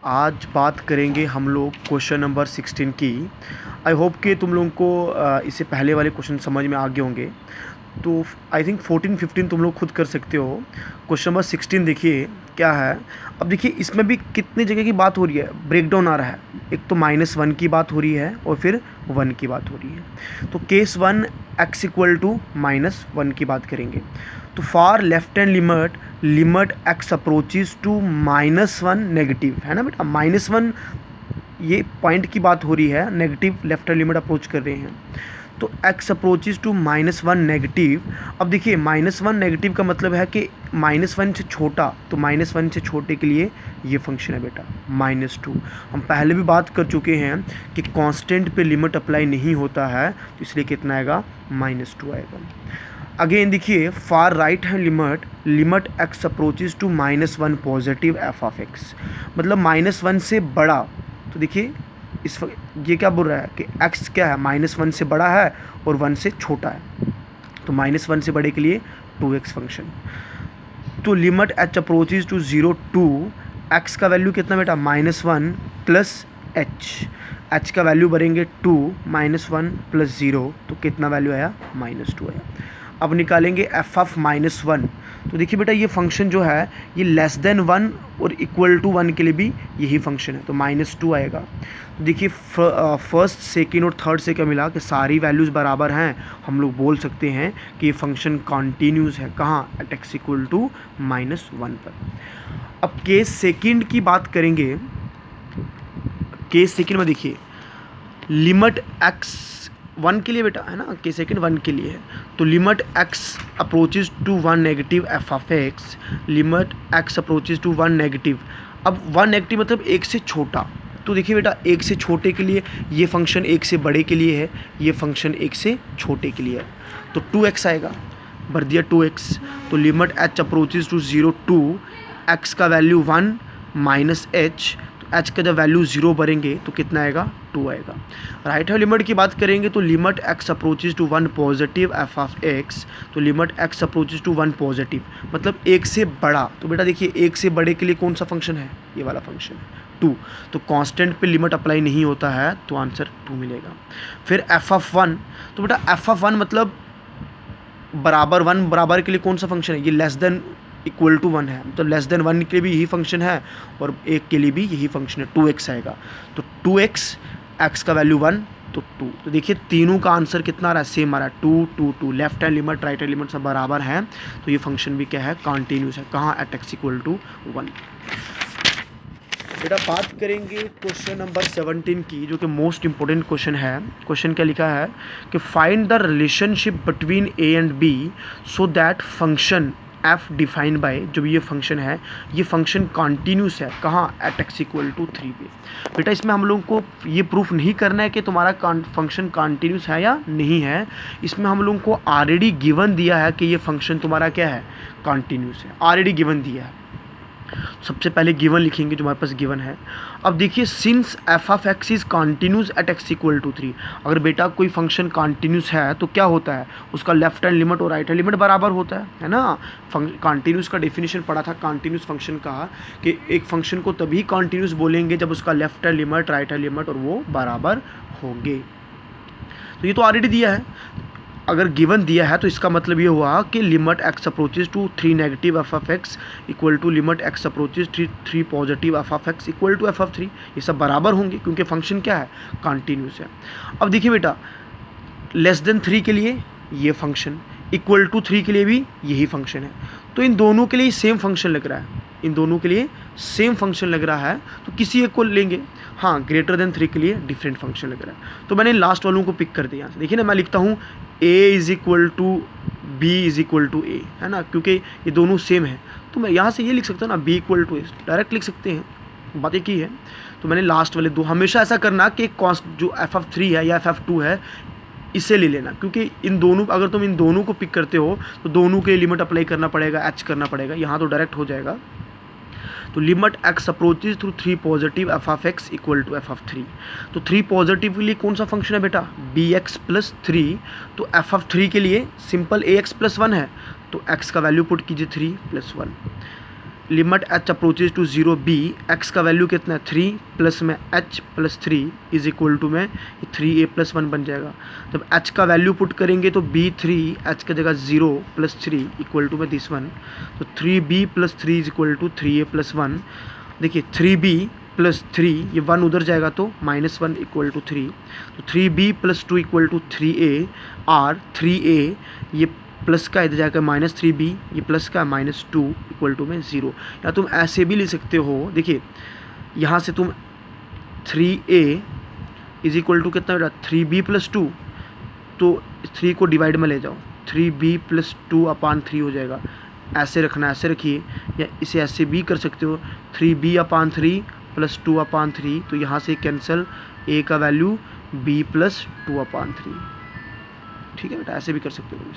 आज बात करेंगे हम लोग क्वेश्चन नंबर 16 की। आई होप कि तुम लोगों को इससे पहले वाले क्वेश्चन समझ में आ गए होंगे। तो आई थिंक 14-15 तुम लोग खुद कर सकते हो। क्वेश्चन नंबर 16 देखिए क्या है। अब देखिए इसमें भी कितनी जगह की बात हो रही है, ब्रेक डाउन आ रहा है। एक तो -1 की बात हो रही है और फिर 1 की बात हो रही है। तो केस 1 x इक्वल टू -1 की बात करेंगे। तो for left hand limit x approaches to -1 negative है ना बेटा। -1 ये पॉइंट की बात हो रही है, negative left hand limit approach कर रहे हैं। तो x अप्रोचेज टू -1 नेगेटिव। अब देखिए -1 नेगेटिव का मतलब है कि -1 से छोटा, तो -1 से छोटे के लिए ये फंक्शन है बेटा -2। हम पहले भी बात कर चुके हैं कि कांस्टेंट पे लिमिट अप्लाई नहीं होता है, तो इसलिए कितना आएगा -2 आएगा। अगेन देखिए for right hand limit x approaches to -1 positive f of x, मतलब -1 से बड़ा। तो देखिए ये क्या बोल रहा है कि x क्या है, -1 से बड़ा है और 1 से छोटा है। तो -1 से बड़े के लिए 2x फंक्शन। तो limit h approaches to 0 to x का वैल्यू कितना बेटा -1 प्लस h का वैल्यू भरेंगे 2 -1 प्लस 0, तो कितना वैल्यू आया -2 आया। अब निकालेंगे f ऑफ -1। तो देखिए बेटा ये फंक्शन जो है ये लेस देन 1 और इक्वल टू 1 के लिए भी यही फंक्शन है, तो -2 आएगा। तो देखिए फर्स्ट सेकेंड और थर्ड से क्या मिला कि सारी वैल्यूज़ बराबर हैं। हम लोग बोल सकते हैं कि ये फंक्शन कॉन्टीन्यूस है, कहाँ, एट x इक्वल टू -1 पर। अब केस सेकेंड की बात करेंगे। केस सेकेंड में देखिए लिमिट x 1 के लिए बेटा है ना, केस सेकेंड 1 के लिए है। तो limit x approaches to 1 negative f of x, limit x approaches to 1 negative. अब 1 नेगेटिव मतलब 1 से छोटा। तो देखिए बेटा 1 से छोटे के लिए ये फंक्शन 1 से बड़े के लिए है, ये फंक्शन 1 से छोटे के लिए है। तो 2x आएगा, भर दिया 2x। तो limit h approaches to 0 to x का वैल्यू 1 माइनस h, h का जब वैल्यू 0 भरेंगे तो कितना आएगा 2 आएगा। राइट हैंड लिमिट की बात करेंगे तो limit x approaches to 1 positive f of x। तो limit x approaches to 1 positive मतलब 1 से बड़ा। तो बेटा देखिए 1 से बड़े के लिए कौन सा फंक्शन है, ये वाला फंक्शन है 2। तो कांस्टेंट पे लिमिट अप्लाई नहीं होता है, तो आंसर 2 मिलेगा। फिर f ऑफ 1, तो बेटा f ऑफ 1 मतलब बराबर 1 बराबर के लिए कौन सा फंक्शन है, ये लेस देन इक्वल टू 1 है, तो लेस देन 1 के लिए भी यही फंक्शन है और 1 के लिए भी यही फंक्शन है, 2x आएगा। तो 2x, x का वैल्यू 1 तो 2। तो देखिए तीनों का आंसर कितना आ रहा है, सेम आ रहा है 2 2 2। Left hand limit right hand limit सब बराबर है, तो ये फंक्शन भी क्या है, कॉन्टीन्यूस है, कहाँ, एट x इक्वल टू 1। बेटा बात करेंगे क्वेश्चन नंबर 17 की, जो कि मोस्ट इंपॉर्टेंट क्वेश्चन है। क्वेश्चन क्या लिखा है कि find the relationship between a and b so that function f defined by, जो भी ये फंक्शन है ये फंक्शन कॉन्टीन्यूस है, कहाँ, एट x इक्वल टू 3 पे। बेटा इसमें हम लोगों को ये प्रूफ नहीं करना है कि तुम्हारा फंक्शन कॉन्टीन्यूस है या नहीं है। इसमें हम लोगों को ऑलरेडी गिवन दिया है कि ये फंक्शन तुम्हारा क्या है, कॉन्टीन्यूस है, ऑलरेडी गिवन दिया है। सबसे पहले गिवन लिखेंगे जो हमारे पास गिवन है। अब देखिए since f of x is continuous at x equal to 3, अगर बेटा कोई फंक्शन कॉन्टीन्यूस है तो क्या होता है, उसका लेफ्ट हैंड लिमिट और राइट हैंड लिमिट बराबर होता है ना। कॉन्टीन्यूस का डेफिनेशन पढ़ा था कॉन्टीन्यूस फंक्शन का, कि एक फंक्शन को तभी कॉन्टीन्यूस बोलेंगे जब उसका left hand limit right hand limit और वो बराबर होंगे। तो ये तो ऑलरेडी दिया है। अगर गिवन दिया है तो इसका मतलब ये हुआ कि limit x approaches to 3 negative f of x equal to limit x approaches 3 positive f of x equal to f of 3, ये सब बराबर होंगे क्योंकि फंक्शन क्या है, कॉन्टीन्यूस है। अब देखिए बेटा लेस देन 3 के लिए ये फंक्शन, इक्वल टू 3 के लिए भी यही फंक्शन है, तो इन दोनों के लिए सेम फंक्शन लग रहा है, इन दोनों के लिए सेम फंक्शन लग रहा है, तो किसी एक को लेंगे। हाँ ग्रेटर देन 3 के लिए डिफरेंट फंक्शन लग रहा है, तो मैंने लास्ट वालों को पिक कर दिया। देखिए ना मैं लिखता हूँ a is equal to b is equal to a, है ना, क्योंकि ये दोनों सेम है। तो मैं यहाँ से ये लिख सकता हूँ ना b equal to A, direct लिख सकते हैं, बात एक ही है। तो मैंने लास्ट वाले दो, हमेशा ऐसा करना कि कॉन्स्ट जो f ऑफ 3 है या f ऑफ 2 है इसे ले लेना, क्योंकि इन दोनों, अगर तुम इन दोनों को पिक करते हो तो दोनों के लिमिट अप्लाई करना पड़ेगा, h करना पड़ेगा, यहाँ तो डायरेक्ट हो जाएगा। तो limit x approaches through 3 positive f of x equal to f of 3। तो 3 पॉजिटिव के लिए कौन सा फंक्शन है बेटा, bx प्लस 3। तो f ऑफ 3 के लिए सिंपल ax प्लस 1 है, तो x का वैल्यू पुट कीजिए 3 plus 1। Limit h approaches to 0 b, x का वैल्यू कितना है 3 प्लस में h plus 3 is equal to में 3a+1 बन जाएगा। जब एच का वैल्यू पुट करेंगे तो b3 एच का जगह 0 प्लस 3 इक्वल टू में दिस वन, तो 3b plus 3 is equal to 3a+1। देखिए 3b प्लस 3 ये 1 उधर जाएगा तो -1 इक्वल टू 3, तो 3b plus 2 equal to 3a, और 3a ये प्लस का इधर जाकर -3b, ये प्लस का -2 इक्वल टू में 0। या तुम ऐसे भी ले सकते हो, देखिए यहाँ से तुम 3a इज इक्वल टू कितना बेटा 3b प्लस 2, तो 3 को डिवाइड में ले जाओ, 3b प्लस 2/3 हो जाएगा। ऐसे रखना, ऐसे रखिए, या इसे ऐसे भी कर सकते हो 3b/3 प्लस 2/3, तो यहाँ से कैंसिल a का वैल्यू b प्लस 2/3। ठीक है बेटा, ऐसे भी कर सकते हो।